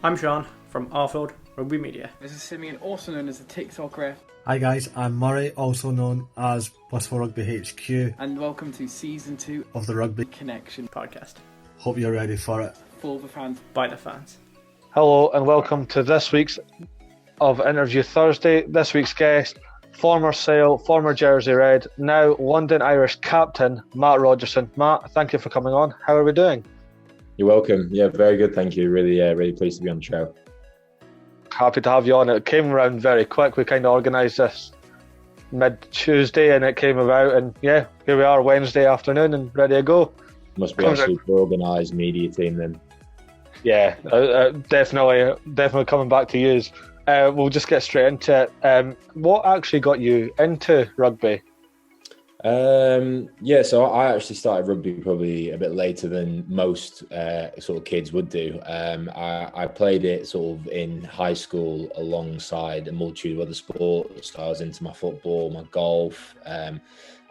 I'm Sean from Offload, Rugby Media. This is Simeon, also known as the TikTok Ref. Hi guys, I'm Murray, also known as Blissful Rugby HQ, and welcome to Season 2 of the Rugby Connection podcast. Hope you're ready for it. For the fans. By the fans. Hello and welcome to this week's of Interview Thursday. This week's guest, former Sale, former Jersey Red, now London Irish captain, Matt Rogerson. Matt, thank you for coming on. How are we doing? You're welcome. Yeah, very good. Thank you. Really pleased to be on the show. Happy to have you on. It came around very quick. We kind of organised this mid-Tuesday and it came about, and yeah, here we are Wednesday afternoon and ready to go. Must be a super organised media team then. Yeah, definitely coming back to use. We'll just get straight into it. What actually got you into rugby? So I actually started rugby probably a bit later than most sort of kids would do. I played it sort of in high school alongside a multitude of other sports. I was into my football, my golf,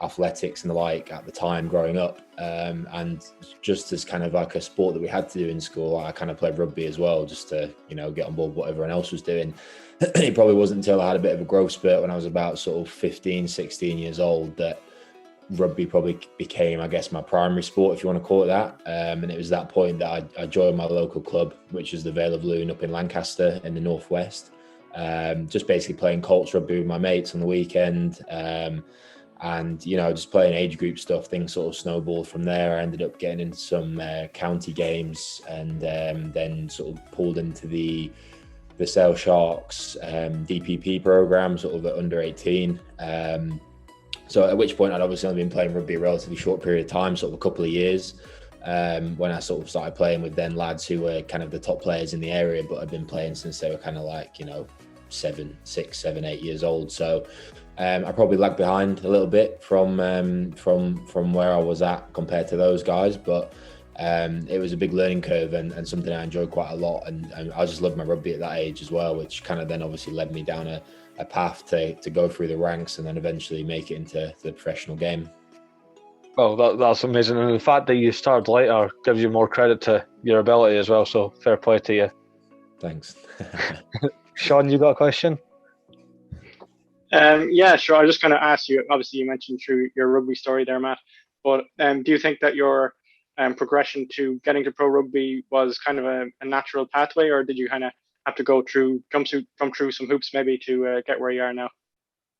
athletics and the like at the time growing up. And just as kind of like a sport that we had to do in school, I kind of played rugby as well, just to, get on board what everyone else was doing. It probably wasn't until I had a bit of a growth spurt when I was about sort of 15, 16 years old that rugby probably became, I guess, my primary sport, if you want to call it that. And it was that point that I joined my local club, which is the Vale of Loon up in Lancaster in the northwest. Just basically playing Colts rugby with my mates on the weekend. And, just playing age group stuff, things sort of snowballed from there. I ended up getting into some county games and then sort of pulled into the Sale Sharks DPP program, sort of at under 18. So at which point I'd obviously only been playing rugby a relatively short period of time, sort of a couple of years, when I sort of started playing with then lads who were kind of the top players in the area, but had been playing since they were kind of like, 6, 7, 8 years old. So I probably lagged behind a little bit from where I was at compared to those guys, but it was a big learning curve and something I enjoyed quite a lot. And I just loved my rugby at that age as well, which kind of then obviously led me down a path to go through the ranks and then eventually make it into the professional game. Well, that's amazing. And the fact that you started later gives you more credit to your ability as well. So fair play to you. Thanks. Sean, you got a question? Yeah, sure. I was just going to ask you, obviously you mentioned through your rugby story there, Matt, but do you think that your progression to getting to pro rugby was kind of a natural pathway, or did you kind of have to come through some hoops maybe to get where you are now?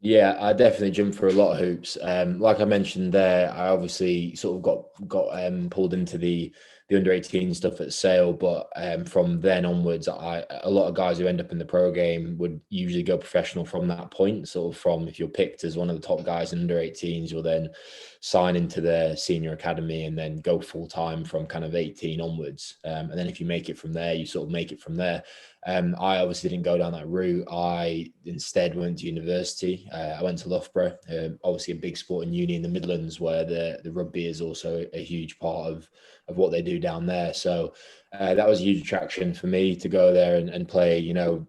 Yeah, I definitely jumped through a lot of hoops. Like I mentioned there, I obviously sort of got pulled into the under 18 stuff at Sale, but from then onwards, a lot of guys who end up in the pro game would usually go professional from that point. Sort of from, if you're picked as one of the top guys in under 18s, you'll then sign into the senior academy and then go full time from kind of 18 onwards. And then if you make it from there, you sort of make it from there. I obviously didn't go down that route. I instead went to university. I went to Loughborough, obviously a big sporting uni in the Midlands where the rugby is also a huge part of what they do down there. So that was a huge attraction for me to go there and play,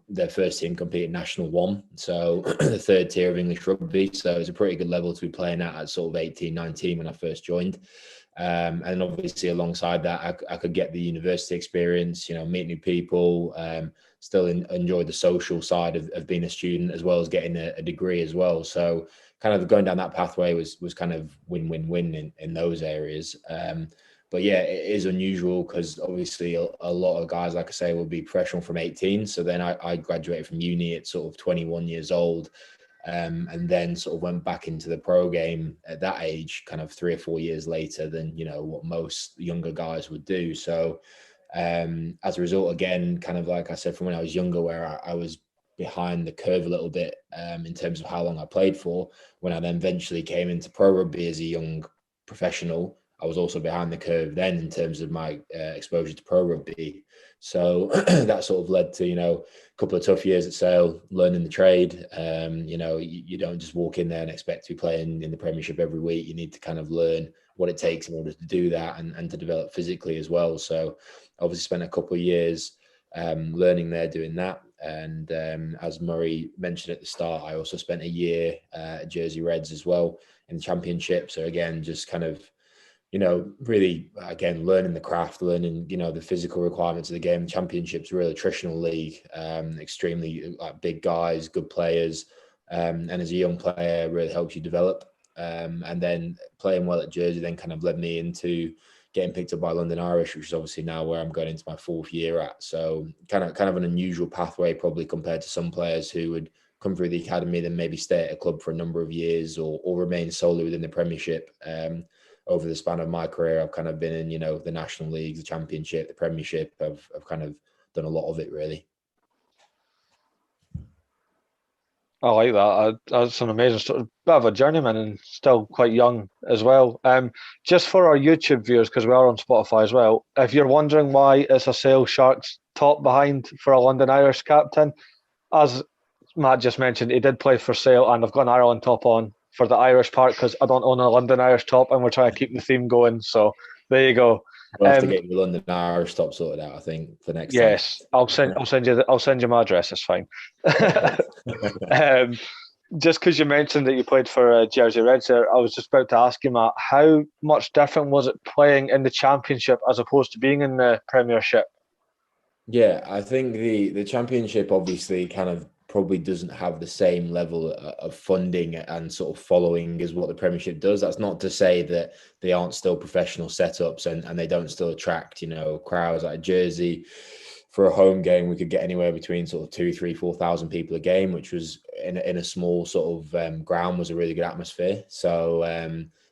their first team compete in National 1. So the third tier of English rugby. So it was a pretty good level to be playing at sort of 18, 19 when I first joined. And obviously alongside that, I could get the university experience, meet new people, still enjoy the social side of being a student as well as getting a degree as well. So kind of going down that pathway was kind of win-win-win in those areas. But yeah, it is unusual because obviously a lot of guys, like I say, will be professional from 18. So then I graduated from uni at sort of 21 years old. And then sort of went back into the pro game at that age, kind of 3 or 4 years later than, what most younger guys would do. So as a result, again, kind of like I said, from when I was younger, where I was behind the curve a little bit in terms of how long I played for, when I then eventually came into pro rugby as a young professional, I was also behind the curve then in terms of my exposure to pro rugby. So that sort of led to, a couple of tough years at Sale, learning the trade. You don't just walk in there and expect to be playing in the Premiership every week. You need to kind of learn what it takes in order to do that and to develop physically as well. So obviously spent a couple of years learning there, doing that. And as Murray mentioned at the start, I also spent a year at Jersey Reds as well in the Championship. So again, just kind of really, again, learning the craft, learning, the physical requirements of the game. The Championship's a real attritional league, extremely big guys, good players. And as a young player, it really helps you develop. And then playing well at Jersey then kind of led me into getting picked up by London Irish, which is obviously now where I'm going into my 4th year at. So kind of an unusual pathway, probably compared to some players who would come through the academy, then maybe stay at a club for a number of years or remain solely within the Premiership. Over the span of my career, I've kind of been in, the national leagues, the Championship, the Premiership. I've kind of done a lot of it, really. I like that. That's an amazing story. Bit of a journeyman and still quite young as well. Just for our YouTube viewers, because we are on Spotify as well, if you're wondering why it's a Sale Sharks top behind for a London Irish captain, as Matt just mentioned, he did play for Sale, and I've got an Ireland top on for the Irish part because I don't own a London Irish top, and we're trying to keep the theme going. So there you go. We'll have to get your London Irish top sorted out, I think, for next time. Yes, I'll send you my address. It's fine. Just because you mentioned that you played for Jersey Reds there, I was just about to ask you, Matt, how much different was it playing in the Championship as opposed to being in the Premiership? Yeah, I think the Championship obviously kind of probably doesn't have the same level of funding and sort of following as what the Premiership does. That's not to say that they aren't still professional setups and they don't still attract, crowds like Jersey. For a home game, we could get anywhere between sort of 2,000, 3,000, 4,000 people a game, which was in a small sort of ground, was a really good atmosphere. So,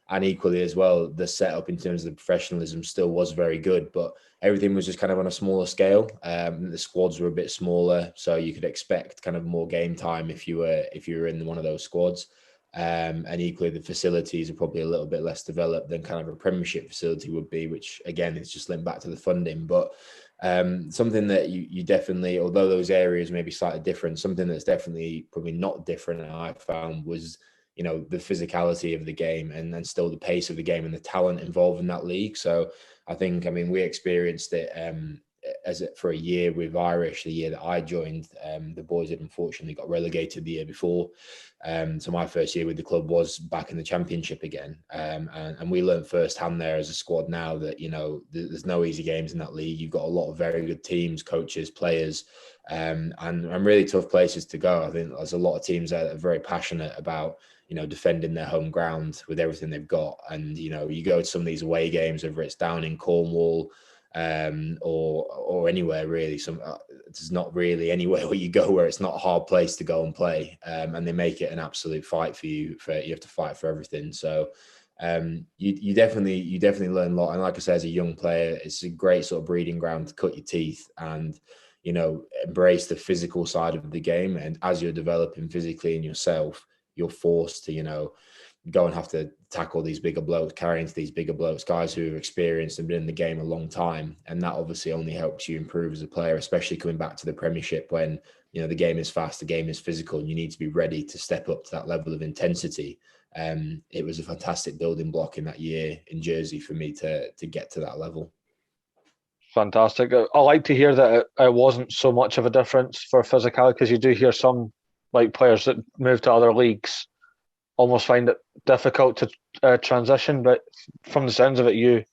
and equally as well, the setup in terms of the professionalism still was very good, but everything was just kind of on a smaller scale. The squads were a bit smaller, so you could expect kind of more game time if you were in one of those squads. And equally, the facilities are probably a little bit less developed than kind of a Premiership facility would be, which again is just linked back to the funding. But something that you definitely, although those areas may be slightly different, something that's definitely probably not different, I found, was the physicality of the game and still the pace of the game and the talent involved in that league. So I mean, we experienced it for a year with Irish. The year that I joined, the boys had unfortunately got relegated the year before. So my first year with the club was back in the Championship again. And we learned firsthand there as a squad now that, there's no easy games in that league. You've got a lot of very good teams, coaches, players, and really tough places to go. I think there's a lot of teams that are very passionate about, defending their home ground with everything they've got. And, you go to some of these away games, whether it's down in Cornwall, or anywhere really. There's not really anywhere where you go where it's not a hard place to go and play, and they make it an absolute fight for you. You have to fight for everything. So you definitely learn a lot. And like I said, as a young player, it's a great sort of breeding ground to cut your teeth and embrace the physical side of the game. And as you're developing physically in yourself, you're forced to go and have to tackle these bigger blokes, carry into these bigger blokes, guys who have experienced and been in the game a long time. And that obviously only helps you improve as a player, especially coming back to the Premiership when, the game is fast, the game is physical, and you need to be ready to step up to that level of intensity. It was a fantastic building block in that year in Jersey for me to get to that level. Fantastic. I like to hear that it wasn't so much of a difference for physicality, because you do hear some players that move to other leagues almost find it difficult to transition, but from the sounds of it, you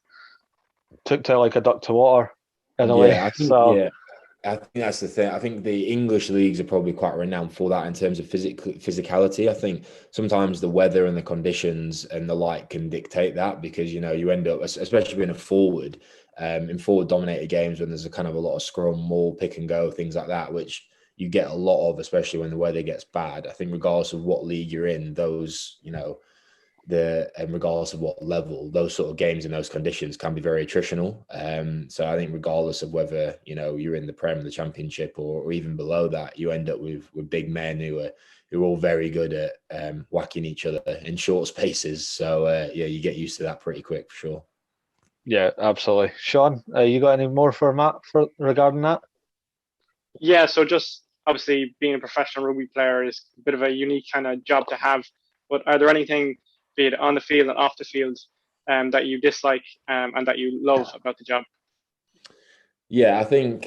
took to like a duck to water in a way. I think that's the thing. I think the English leagues are probably quite renowned for that in terms of physicality. I think sometimes the weather and the conditions and the like can dictate that, because you end up, especially being a forward, in forward dominated games when there's a kind of a lot of scrum, maul, pick and go, things like that, which you get a lot of, especially when the weather gets bad. I think regardless of what league you're in, those, and regardless of what level, those sort of games in those conditions can be very attritional. So I think regardless of whether, you're in the Prem, the Championship, or even below that, you end up with big men who are all very good at whacking each other in short spaces. So you get used to that pretty quick for sure. Yeah, absolutely. Sean, you got any more for Matt regarding that? Yeah, so just obviously being a professional rugby player is a bit of a unique kind of job to have. But are there anything, be it on the field and off the field, that you dislike and that you love about the job? Yeah, I think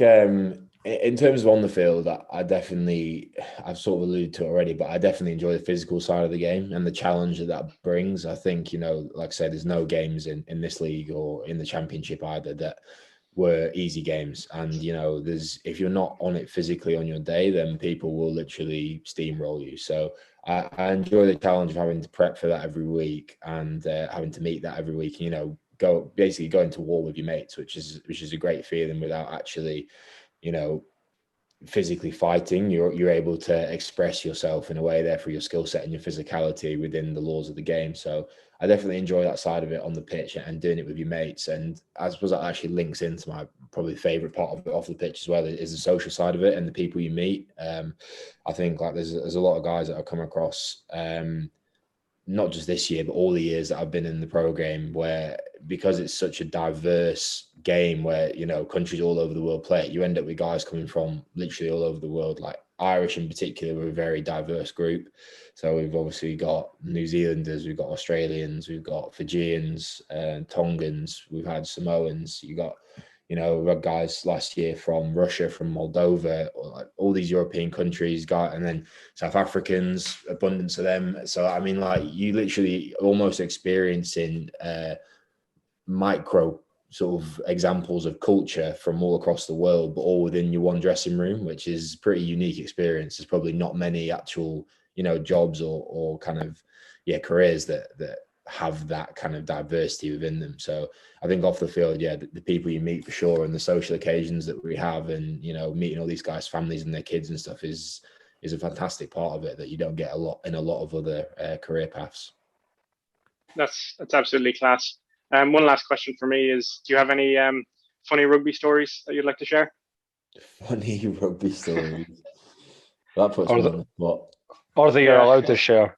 in terms of on the field, I've sort of alluded to it already, but I definitely enjoy the physical side of the game and the challenge that brings. I think, like I said, there's no games in this league or in the championship either that were easy games. And, if you're not on it physically on your day, then people will literally steamroll you. So I enjoy the challenge of having to prep for that every week and having to meet that every week, go into war with your mates, which is a great feeling without actually, physically fighting. You're able to express yourself in a way there for your skill set and your physicality within the laws of the game. So I definitely enjoy that side of it on the pitch and doing it with your mates. And I suppose that actually links into my probably favorite part of it off the pitch as well, is the social side of it and the people you meet. I think like there's a lot of guys that I've come across, not just this year, but all the years that I've been in the pro game, where because it's such a diverse game where, countries all over the world play it, you end up with guys coming from literally all over the world. Like Irish in particular, we're a very diverse group. So we've obviously got New Zealanders, we've got Australians, we've got Fijians, Tongans, we've had Samoans, we had guys last year from Russia, from Moldova, like all these European countries, and then South Africans, abundance of them. So, I mean, like you literally almost experiencing micro sort of examples of culture from all across the world, but all within your one dressing room, which is a pretty unique experience. There's probably not many actual, jobs or kind of, careers that have that kind of diversity within them. So I think off the field, the people you meet for sure, and the social occasions that we have, and meeting all these guys' families and their kids and stuff is a fantastic part of it that you don't get a lot of other career paths. That's absolutely class. One last question for me is: do you have any funny rugby stories that you'd like to share? Funny rugby stories. That puts me on the spot. Or that you're allowed to share.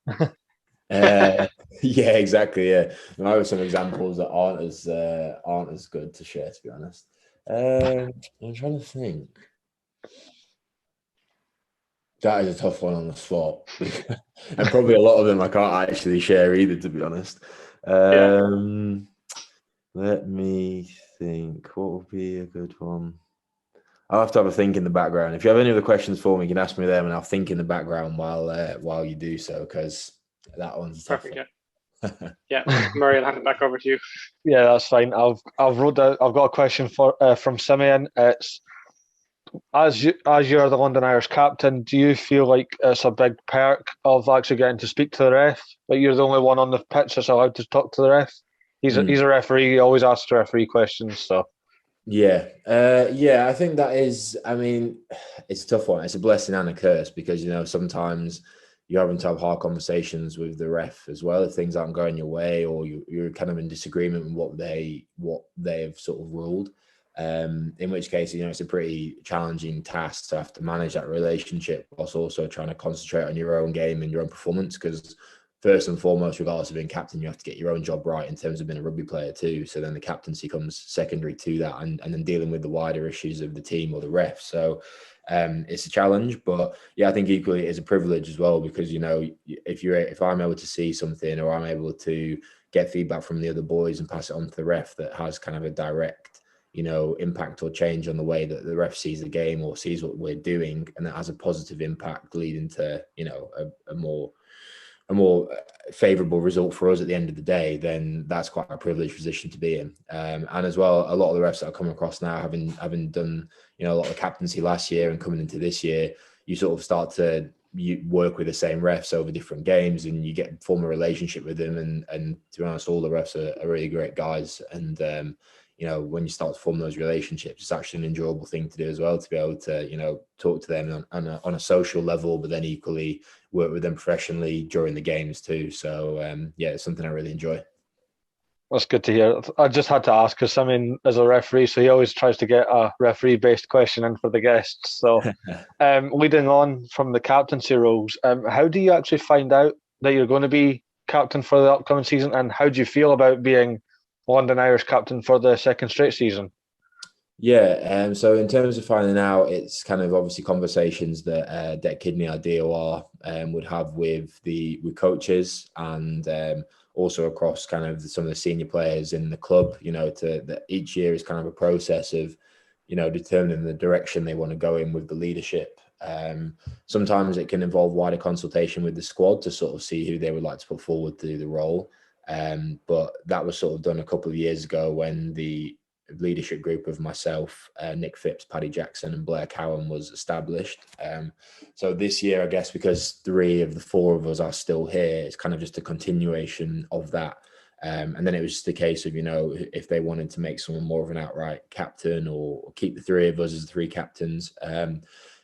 Yeah, exactly. Yeah, there are some examples that aren't as good to share, to be honest. I'm trying to think. That is a tough one on the spot, and probably a lot of them I can't actually share either, to be honest. Let me think. What would be a good one? I'll have to have a think in the background. If you have any other questions for me, you can ask me them, and I'll think in the background while you do so, because that one's perfect. Murray, I'll hand it back over to you. Yeah, that's fine. I've got a question from Simeon. It's as you're the London Irish captain, do you feel like it's a big perk of actually getting to speak to the ref? Like you're the only one on the pitch that's allowed to talk to the ref. He's a referee. He always asks referee questions. So I think that is. I mean, it's a tough one. It's a blessing and a curse because sometimes you're having to have hard conversations with the ref as well if things aren't going your way, or you're kind of in disagreement with what they have sort of ruled. In which case, it's a pretty challenging task to have to manage that relationship whilst also trying to concentrate on your own game and your own performance. Because first and foremost, regardless of being captain, you have to get your own job right in terms of being a rugby player too. So then the captaincy comes secondary to that, and then dealing with the wider issues of the team or the ref. So it's a challenge, but I think equally it is a privilege as well, because if I'm able to see something, or I'm able to get feedback from the other boys and pass it on to the ref that has kind of a direct impact or change on the way that the ref sees the game or sees what we're doing, and that has a positive impact leading to a more favourable result for us at the end of the day, then that's quite a privileged position to be in. And as well, a lot of the refs that I've come across now, having done a lot of captaincy last year and coming into this year, you sort of start to work with the same refs over different games, and you form a relationship with them. And to be honest, all the refs are really great guys. And when you start to form those relationships, it's actually an enjoyable thing to do as well, to be able to, talk to them on a social level, but then equally work with them professionally during the games too. So, it's something I really enjoy. That's good to hear. I just had to ask because Simeon is a referee, so he always tries to get a referee-based question in for the guests. So, leading on from the captaincy roles, how do you actually find out that you're going to be captain for the upcoming season, and how do you feel about being London Irish captain for the second straight season? So in terms of finding out, it's kind of obviously conversations that Det Kidney, our DOR, would have with coaches, and also across kind of some of the senior players in the club. That each year is kind of a process of determining the direction they want to go in with the leadership. Sometimes it can involve wider consultation with the squad to sort of see who they would like to put forward to do the role. But that was sort of done a couple of years ago when the leadership group of myself, Nick Phipps, Paddy Jackson and Blair Cowan was established. So this year, I guess, because 3 of the 4 of us are still here, it's kind of just a continuation of that. And then it was just a case of, if they wanted to make someone more of an outright captain or keep the 3 of us as 3 captains.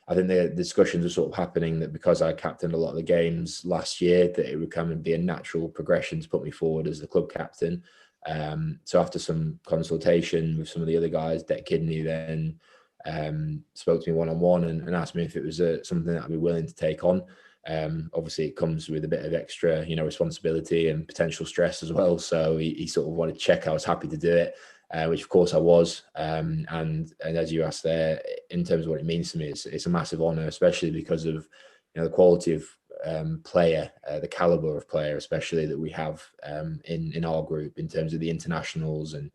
I think the discussions were sort of happening that because I captained a lot of the games last year, that it would kind of be a natural progression to put me forward as the club captain. So after some consultation with some of the other guys, Det Kidney then spoke to me one-on-one and asked me if it was something that I'd be willing to take on. Obviously, it comes with a bit of extra, responsibility and potential stress as well. So he sort of wanted to check I was happy to do it, which of course I was. And as you asked there, in terms of what it means to me, it's a massive honour, especially because of the quality of player, the caliber of player, especially that we have in our group in terms of the internationals and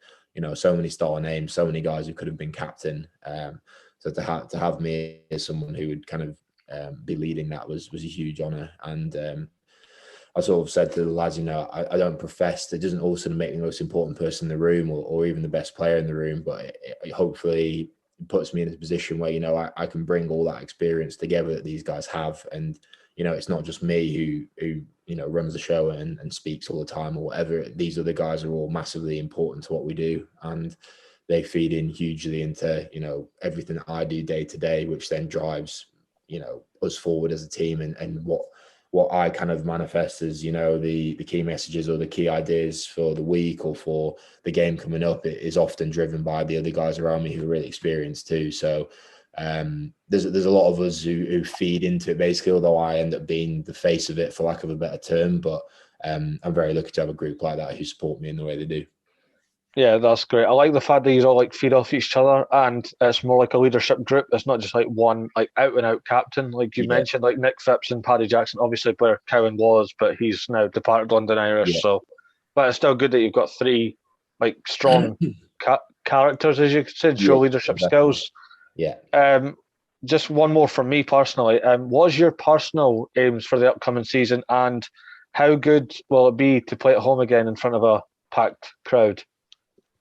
so many star names, so many guys who could have been captain. So to have me as someone who would kind of be leading that was a huge honour. And I sort of said to the lads, I don't profess, it doesn't also make me the most important person in the room or even the best player in the room, but it hopefully puts me in a position where I can bring all that experience together that these guys have. And it's not just me who runs the show and speaks all the time or whatever. These other guys are all massively important to what we do, and they feed in hugely into everything that I do day to day, which then drives us forward as a team and what I kind of manifest as the key messages or the key ideas for the week or for the game coming up. It is often driven by the other guys around me who are really experienced too. So there's a lot of us who feed into it basically, although I end up being the face of it for lack of a better term. But I'm very lucky to have a group like that who support me in the way they do. Yeah, that's great. I like the fact that you all feed off each other, and it's more like a leadership group. It's not just one out and out captain, like you mentioned, like Nick Phipps and Paddy Jackson. Obviously, Blair Cowan was, but he's now departed London Irish. Yeah. So, but it's still good that you've got 3 strong characters, as you said, show leadership skills. Yeah. Just one more from me personally. What is your personal aims for the upcoming season, and how good will it be to play at home again in front of a packed crowd?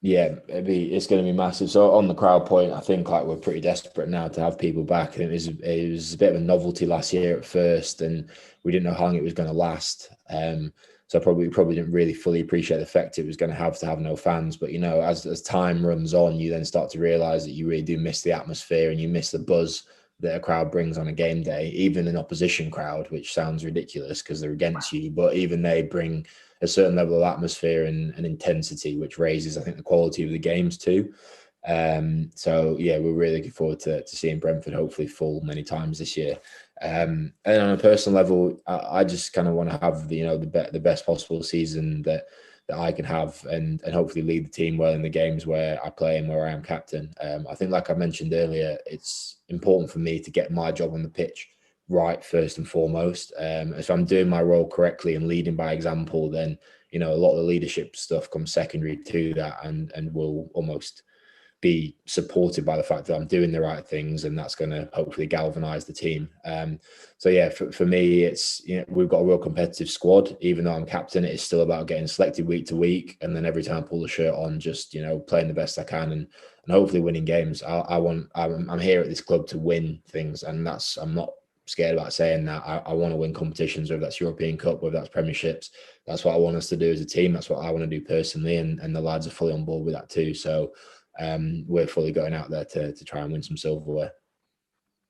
Yeah, it's going to be massive. So on the crowd point, I think we're pretty desperate now to have people back. I think it was a bit of a novelty last year at first, and we didn't know how long it was going to last. So we probably didn't really fully appreciate the effect it was going to have no fans. But as time runs on, you then start to realise that you really do miss the atmosphere and you miss the buzz that a crowd brings on a game day. Even an opposition crowd, which sounds ridiculous because they're against you, but even they bring a certain level of atmosphere and intensity, which raises, I think, the quality of the games too. So yeah, we're really looking forward to seeing Brentford hopefully full many times this year. And on a personal level, I just kind of want to have the best possible season that I can have, and hopefully lead the team well in the games where I play and where I am captain. I think, like I mentioned earlier, it's important for me to get my job on the pitch right first and foremost. If I'm doing my role correctly and leading by example, then a lot of the leadership stuff comes secondary to that, and will almost be supported by the fact that I'm doing the right things, and that's going to hopefully galvanize the team. So yeah, for me, it's we've got a real competitive squad. Even though I'm captain, it's still about getting selected week to week, and then every time I pull the shirt on, just playing the best I can and hopefully winning games. I'm here at this club to win things, and I'm not scared about saying that. I want to win competitions, whether that's European Cup, whether that's Premierships. That's what I want us to do as a team. That's what I want to do personally, and the lads are fully on board with that too. So we're fully going out there to try and win some silverware.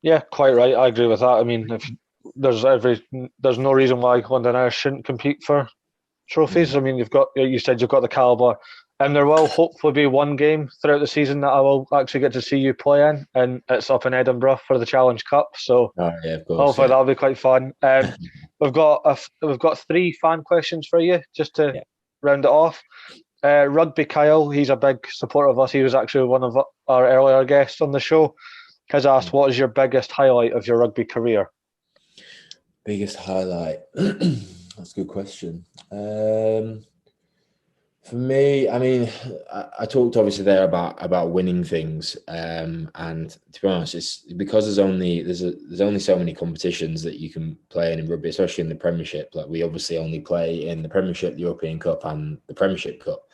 Yeah, quite right. I agree with that. I mean, if there's no reason why London Irish shouldn't compete for trophies. I mean, you said you've got the caliber, and there will hopefully be one game throughout the season that I will actually get to see you play in, and it's up in Edinburgh for the Challenge Cup. So yeah, of course, hopefully that'll be quite fun. We've got 3 fan questions for you just to round it off. Rugby Kyle, he's a big supporter of us. He was actually one of our earlier guests on the show. Has asked, what is your biggest highlight of your rugby career? Biggest highlight? That's a good question. For me, I mean, I talked obviously there about winning things, and to be honest, it's because there's only so many competitions that you can play in rugby, especially in the Premiership. Like we obviously only play in the Premiership, the European Cup, and the Premiership Cup.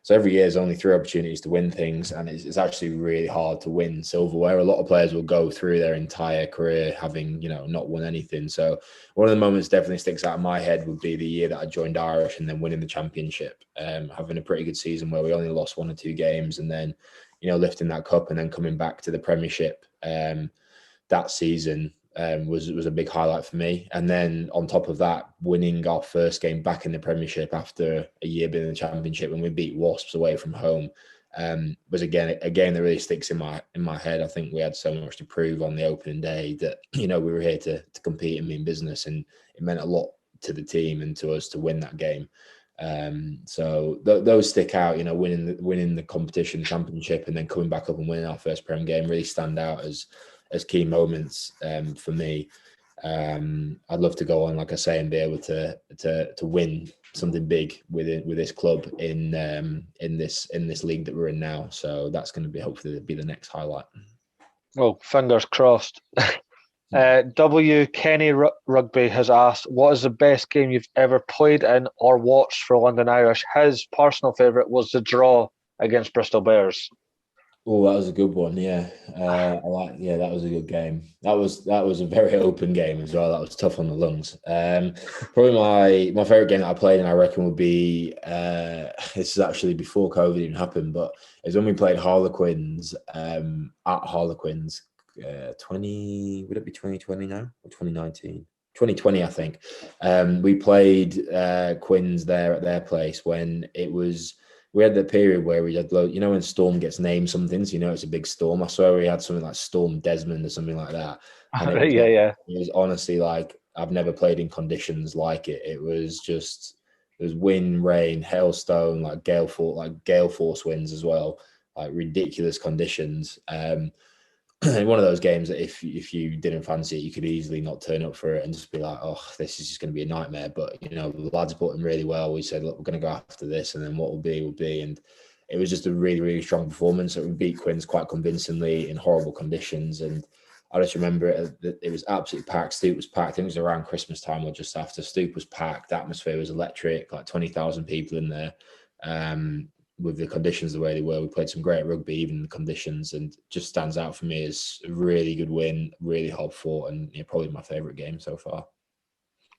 So every year there's only 3 opportunities to win things, and it's actually really hard to win silverware. A lot of players will go through their entire career having not won anything. So one of the moments definitely sticks out in my head would be the year that I joined Irish and then winning the championship, having a pretty good season where we only lost 1 or 2 games, and then lifting that cup and then coming back to the Premiership that season was a big highlight for me. And then on top of that, winning our first game back in the Premiership after a year being in the Championship when we beat Wasps away from home was again a game that really sticks in my head. I think we had so much to prove on the opening day that we were here to compete and mean business, and it meant a lot to the team and to us to win that game. So those stick out. Winning the competition, championship, and then coming back up and winning our first Prem game really stand out as key moments for me. I'd love to go on, like I say, and be able to win something big with this club in this league that we're in now. So that's going to be hopefully be the next highlight. Well, fingers crossed. Kenny Rugby has asked, what is the best game you've ever played in or watched for London Irish? His personal favourite was the draw against Bristol Bears. Oh, that was a good one. Yeah, that was a good game. That was a very open game as well. That was tough on the lungs. Probably my favorite game that I played in, I reckon, would be this is actually before COVID even happened, but it was when we played Harlequins at Harlequins. 20 would it be 2020 now or 2019? 2020, I think. We played Quins there at their place when we had the period where we had when Storm gets named something, so it's a big storm. I swear we had something like Storm Desmond or something like that. And it was honestly like I've never played in conditions like it. It was wind, rain, hailstone, like gale force winds as well, like ridiculous conditions. One of those games that if you didn't fancy it, you could easily not turn up for it and just be like, oh, this is just going to be a nightmare. But, the lads brought in really well. We said, look, we're going to go after this, and then what will be. And it was just a really, really strong performance. We beat Quins quite convincingly in horrible conditions. And I just remember it was absolutely packed. Stoop was packed. I think it was around Christmas time or just after. Stoop was packed. The atmosphere was electric, like 20,000 people in there. With the conditions the way they were, we played some great rugby, even in the conditions, and just stands out for me as a really good win, really hard fought, and probably my favourite game so far.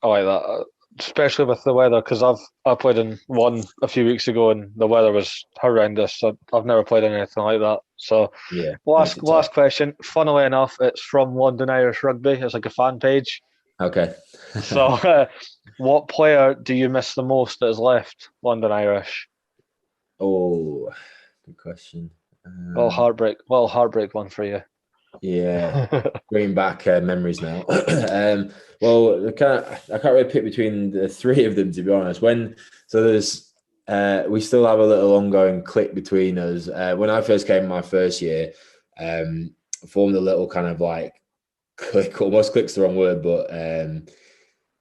I like that, especially with the weather, because I played in one a few weeks ago and the weather was horrendous. I've never played anything like that. So yeah, last question. Funnily enough, it's from London Irish Rugby. It's like a fan page. Okay. So, what player do you miss the most that has left London Irish? Oh, good question. Heartbreak one for you. Yeah, bringing back memories now. Well, I can't really pick between the 3 of them, to be honest. There's we still have a little ongoing click between us. When I first came my first year, formed a little kind of like click. Almost click's the wrong word, but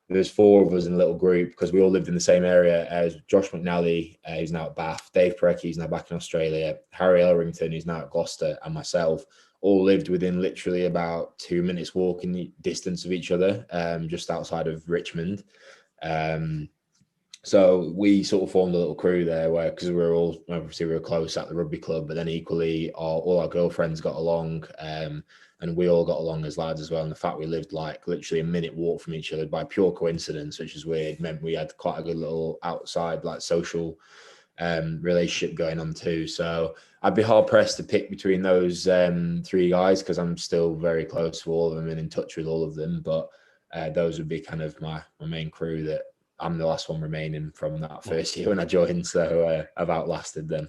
there's 4 of us in a little group because we all lived in the same area. As Josh McNally, who's now at Bath, Dave Parecki, who's now back in Australia, Harry Elrington, who's now at Gloucester, and myself, all lived within literally about 2 minutes walking distance of each other, just outside of Richmond. So we sort of formed a little crew there because we were close at the rugby club, but then equally all our girlfriends got along, and we all got along as lads as well. And the fact we lived like literally a minute walk from each other by pure coincidence, which is weird, meant we had quite a good little outside like social relationship going on too. So I'd be hard pressed to pick between those 3 guys because I'm still very close to all of them and in touch with all of them. But those would be kind of my main crew that I'm the last one remaining from that first year when I joined. So I've outlasted them.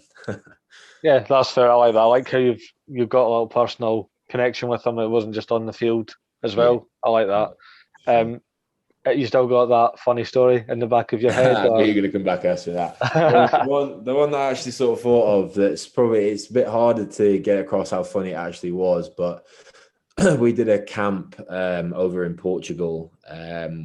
Yeah, that's fair. I like that. I like how you've got a little personal connection with them. It wasn't just on the field as well. Yeah. I like that. You still got that funny story in the back of your head? I knew you were going to come back after that. the one that I actually sort of thought of it's a bit harder to get across how funny it actually was, but we did a camp over in Portugal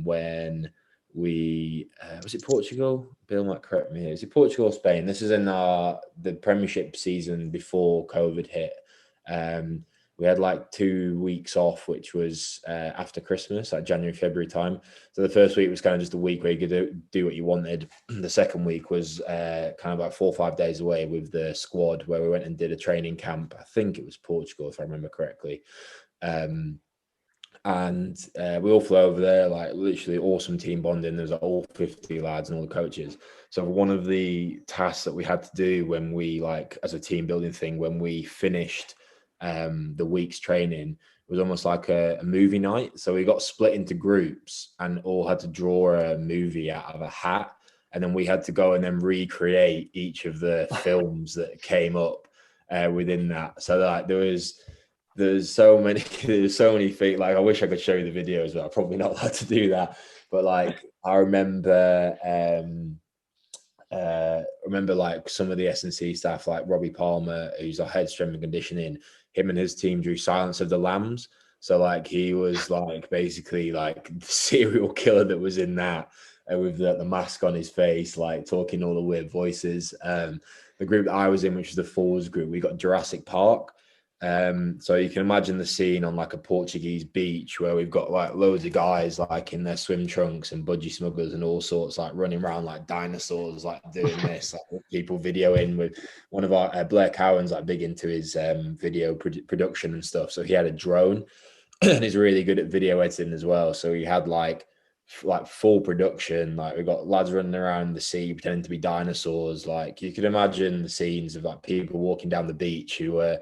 when we was it Portugal? Bill might correct me here. Is it Portugal or Spain? This is in the Premiership season before COVID hit. We had like 2 weeks off, which was after Christmas, like January, February time. So the first week was kind of just a week where you could do what you wanted. The second week was kind of like 4 or 5 days away with the squad, where we went and did a training camp. I think it was Portugal, if I remember correctly. And we all flew over there, like literally awesome team bonding. There's like all 50 lads and all the coaches. So one of the tasks that we had to do when we, like, as a team building thing, when we finished the week's training, was almost like a movie night. So we got split into groups and all had to draw a movie out of a hat, and then we had to go and then recreate each of the films that came up within that. So like there's so many things. Like, I wish I could show you the videos, but I'm probably not allowed to do that. But like, I remember like some of the S&C staff, like Robbie Palmer, who's our head strength and conditioning, him and his team drew Silence of the Lambs. So like, he was like basically like the serial killer that was in that, with the mask on his face, like talking all the weird voices. The group that I was in, which was the Falls group, we got Jurassic Park. So you can imagine the scene on like a Portuguese beach where we've got like loads of guys like in their swim trunks and budgie smugglers and all sorts, like running around like dinosaurs, like doing this, like people videoing. With one of our Blair Cowan's like big into his video production and stuff, so he had a drone and he's really good at video editing as well. So he had like full production. Like, we got lads running around the sea pretending to be dinosaurs. Like, you could imagine the scenes of like people walking down the beach who were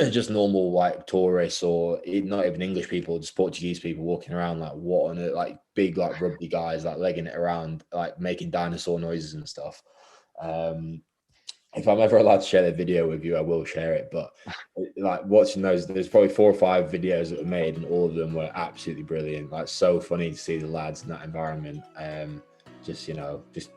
just normal like tourists, or not even English people, just Portuguese people walking around like, what on earth, like big like rugby guys like legging it around, like making dinosaur noises and stuff. If I'm ever allowed to share the video with you, I will share it. But like, watching those, there's probably 4 or 5 videos that were made, and all of them were absolutely brilliant. Like, so funny to see the lads in that environment. Just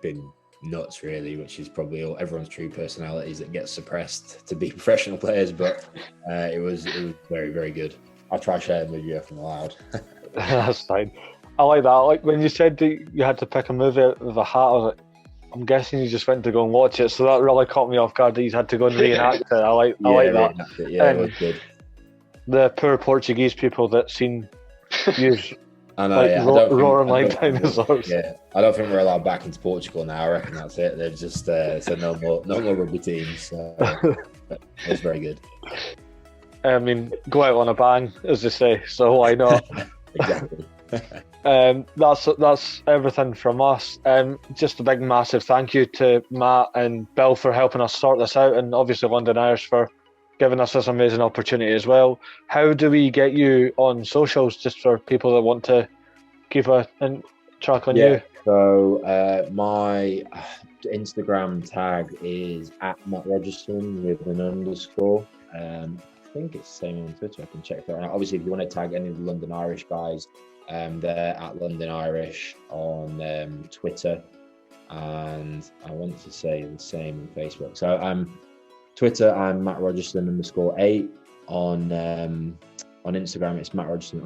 been nuts, really, which is probably everyone's true personalities that get suppressed to be professional players. But it was very, very good. I'll try sharing with you if I'm allowed. That's fine. I like that. Like, when you said that you had to pick a movie out of a hat, I was like, I'm guessing you just went to go and watch it, so that really caught me off guard that you had to go and reenact it. I like that. Yeah, it was good. The poor Portuguese people that seen you I know, roaring like dinosaurs. Yeah, I don't think we're allowed back into Portugal now. I reckon that's it. They've just said no more rugby teams. So it was very good. I mean, go out on a bang, as they say. So why not? Exactly. That's everything from us. Just a big massive thank you to Matt and Bill for helping us sort this out, and obviously London Irish for giving us this amazing opportunity as well. How do we get you on socials, just for people that want to keep a track on you? So my Instagram tag is @MattRogerson with an underscore. I think it's the same on Twitter. I can check that out. Obviously, if you want to tag any of the London Irish guys, they're @London Irish on Twitter, and I want to say the same on Facebook. So Twitter, I'm @MattRogerson_8. On Instagram, it's @MattRogerson_,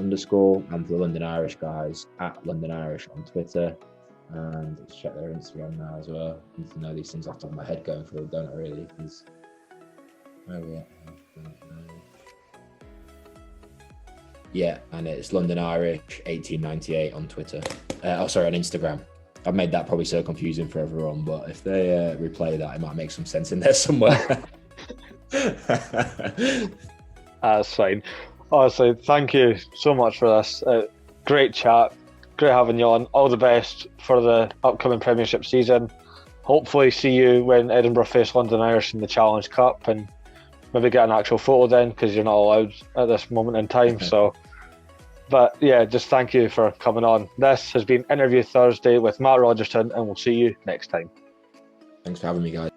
and for the London Irish guys, @London Irish on Twitter. And let's check their Instagram now as well. I need to know these things off the top of my head going forward, don't I, really? Because where are we at? Yeah, and it's London Irish 1898 on Twitter. On Instagram. I've made that probably so confusing for everyone, but if they replay that, it might make some sense in there somewhere. That's fine. Honestly, thank you so much for this. Great chat. Great having you on. All the best for the upcoming Premiership season. Hopefully see you when Edinburgh face London Irish in the Challenge Cup, and maybe get an actual photo then, because you're not allowed at this moment in time. So, but yeah, just thank you for coming on. This has been Interview Thursday with Matt Rogerson, and we'll see you next time. Thanks for having me, guys.